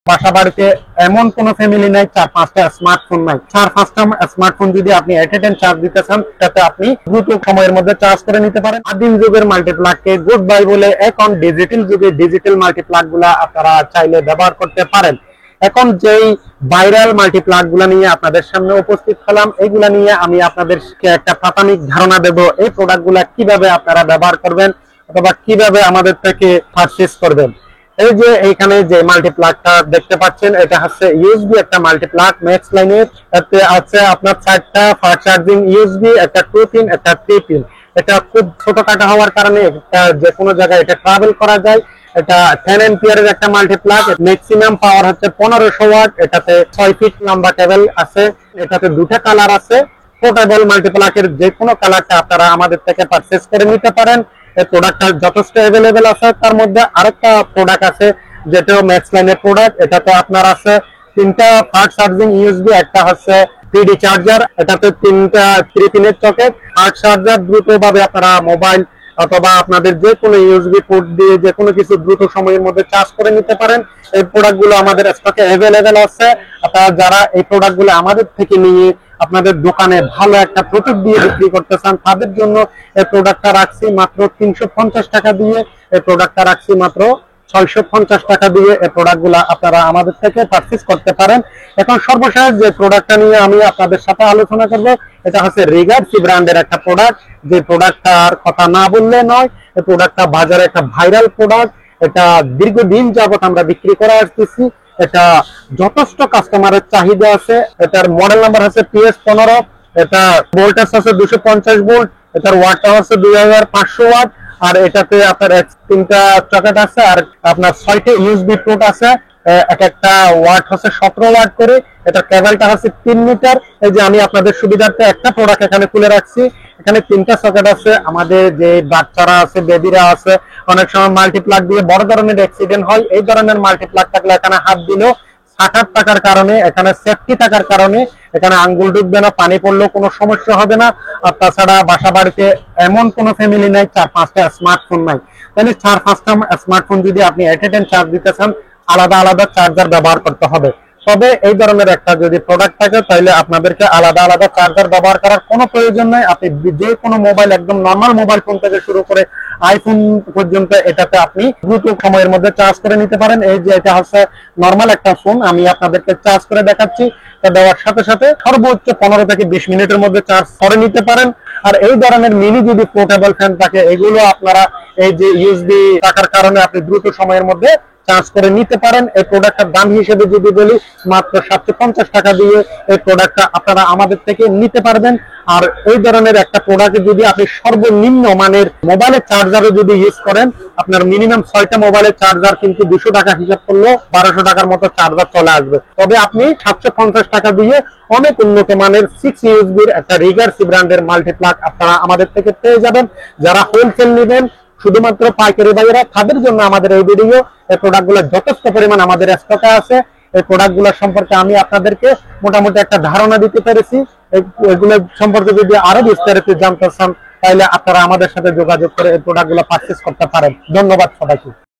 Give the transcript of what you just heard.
বাসা বাড়িতে এমন কোন ফ্যামিলি নাই 4-5টা স্মার্টফোন নাই। 4-5টা স্মার্টফোন যদি আপনি এট এ টাইম চার্জ দিতে চান, তাতে আপনি দ্রুত সময়ের মধ্যে চার্জ করে নিতে পারেন। আদিম যুগের মাল্টিপ্লাগকে গুড বাই বলে এখন ডিজিটাল যুগে ডিজিটাল মাল্টিপ্লাগ গুলা আপনারা চাইলে ব্যবহার করতে পারেন। এখন যেই ভাইরাল মাল্টিপ্লাগ গুলা নিয়ে আপনাদের সামনে উপস্থিত হলাম, এইগুলা নিয়ে আমি আপনাদেরকে একটা প্রাথমিক ধারণা দেব এই প্রোডাক্ট গুলা কিভাবে আপনারা ব্যবহার করবেন অথবা কিভাবে আমাদের থেকে পারচেজ করবেন। এই যে এইখানে যে মাল্টিপ্লাগটা দেখতে পাচ্ছেন, এটা হচ্ছে ইউএসবি একটা মাল্টিপ্লাগ ম্যাক্স লাইনের। এতে আছে আপনার 4টা ফাস্ট চার্জিং ইউএসবি, একটা 2 পিন, একটা 3 পিন। এটা খুব ছোটখাটো হওয়ার কারণে যে কোনো জায়গায় এটা ট্রাভেল করা যায়। এটা 10 এম্পিয়ারের একটা মাল্টিপ্লাগ, ম্যাক্সিমাম পাওয়ার হচ্ছে 1500 ওয়াট। এটাতে 6 ফিট লম্বা কেবল আছে। এটাতে দুটো কালার আছে। পোর্টেবল মাল্টিপ্লাগের যে কোনো কালারটা আপনারা আমাদের থেকে পারচেজ করে নিতে পারেন। এই প্রোডাক্টটা যথেষ্ট अवेलेबल আছে। তার মধ্যে আরেকটা প্রোডাক্ট আছে যেটাও ম্যাক্স লাইনের প্রোডাক্ট। এটাতে আপনার আছে 3টা ফাস্ট চার্জিং ইউএসবি, একটা হচ্ছে 3D চার্জার, এটাতে 3টা 3 পিনের সকেট। ফাস্ট চার্জার দ্রুতভাবে আপনারা মোবাইল অথবা আপনাদের যে কোনো ইউএসবি পোর্ট দিয়ে যে কোনো কিছু দ্রুত সময়ের মধ্যে চার্জ করে নিতে পারেন। এই প্রোডাক্টগুলো আমাদের স্টকে अवेलेबल আছে। আপনারা যারা এই প্রোডাক্টগুলো আমাদের থেকে নিয়ে আপনাদের দোকানে ভালো একটা প্রফিট দিয়ে বিক্রি করতে চান, তাদের জন্য এই প্রোডাক্টটা রাখছি মাত্র 350 টাকা দিয়ে। এই প্রোডাক্টটা রাখছি মাত্র 650 টাকা দিয়ে। এই প্রোডাক্টগুলো আপনারা আমাদের থেকে পারচেজ করতে পারেন। এখন সর্বশেষ যে প্রোডাক্টটা নিয়ে আমি আপনাদের সাথে আলোচনা করব, এটা হচ্ছে রিগার্সি ব্র্যান্ডের একটা প্রোডাক্ট। যে প্রোডাক্টটার কথা না বললে নয়, এই প্রোডাক্টটা বাজারে একটা ভাইরাল প্রোডাক্ট। এটা দীর্ঘদিন যাবত আমরা বিক্রি করে আসতেছি। এটা যথেষ্ট কাস্টমারের চাহিদা আছে। এটার মডেল নাম্বার হচ্ছে PS15। এটা ভোল্টেজ আছে 250 ভোল্ট। এটার ওয়াটটা হচ্ছে 2500 ওয়াট। আর এটাতে আপনার 3টা সকেট আছে আর আপনার 6টা ইউএসবি পোর্ট আছে। এক একটা ওয়াট হচ্ছে 17 ওয়াট করে। এটা কেবলটা হচ্ছে 3 মিটার। এই যে আমি আপনাদের সুবিধার্থে একটা প্রোডাক্ট এখানে খুলে রাখছি। এখানে 3টা সকেট আছে। আমাদের যে বাচ্চারা আছে, বেবিরা আছে, অনেক সময় মাল্টিপ্লাগ দিয়ে বড় ধরনের অ্যাক্সিডেন্ট হয়। এই ধরনের মাল্টিপ্লাগ থাকলে এখানে হাত দিলেও সাকার থাকার কারণে, এখানে সেফটি থাকার কারণে এখানে আঙ্গুল ঢুকবে না, পানি পড়লেও কোনো সমস্যা হবে না। আর তাছাড়া বাসা বাড়িতে এমন কোনো ফ্যামিলি নাই 4-5টা স্মার্টফোন নাই। তাহলে 4-5টা স্মার্টফোন যদি আপনি এট এ টাইম চার্জ দিতে চান, আলাদা আলাদা চার্জার ব্যবহার করতে হবে। তবে এই ধরনের একটা যদি প্রোডাক্ট থাকে, তাহলে আপনাদেরকে আলাদা আলাদা চার্জার ব্যবহার করার কোনো প্রয়োজন নাই। আপনি যে কোনো মোবাইল, একদম নর্মাল মোবাইল ফোন থেকে শুরু করে আইফোন পর্যন্ত এটাতে আপনি দ্রুত সময়ের মধ্যে চার্জ করে নিতে পারেন। এই যে এটা হচ্ছে নর্মাল একটা ফোন, আমি আপনাদেরকে চার্জ করে দেখাচ্ছি। এটা দেওয়ার সাথে সাথে সর্বোচ্চ 15 থেকে 20 মিনিটের মধ্যে চার্জ করে নিতে পারেন। আর এই ধরনের মিনি যদি পোর্টেবল ফ্যান থাকে, এগুলো আপনারা এই যে ইউএসবি থাকার কারণে আপনি দ্রুত সময়ের মধ্যে চার্জ করে নিতে পারেন। এই প্রোডাক্টের দাম হিসেবে যদি বলি, মাত্র 750 টাকা দিয়ে এই প্রোডাক্টটা আপনারা আমাদের থেকে নিতে পারবেন। আর এই ধরনের একটা প্রোডাক্ট যদি আপনি সর্বনিম্ন মানের মোবাইলের চার্জারও যদি ইউজ করেন, আপনার মিনিমাম 6টা মোবাইলের চার্জার কিন্তু 200 টাকা হিসাব করলেও 1200 টাকার মতো চার্জার চলে আসবে। তবে আপনি 750 টাকা দিয়ে অনেক উন্নত মানের 6 ইউএসবির একটা রিগার্সি ব্র্যান্ডের মাল্টিপ্লাগ আপনারা আমাদের থেকে পেয়ে যাবেন। যারা হোলসেল নেবেন, শুধুমাত্র পাইকারি ভাইয়েরা, তাদের জন্য আমাদের এই ভিডিও। এই প্রোডাক্টগুলো যথেষ্ট পরিমাণ আমাদের স্টকে আছে। এই প্রোডাক্টগুলো সম্পর্কে আমি আপনাদেরকে মোটামুটি একটা ধারণা দিতে পেরেছি। এগুলো সম্পর্কে যদি আরো বিস্তারিত জানতে চান, তাহলে আপনারা আমাদের সাথে যোগাযোগ করে এই প্রোডাক্টগুলো পারচেজ করতে পারেন। ধন্যবাদ সবাইকে।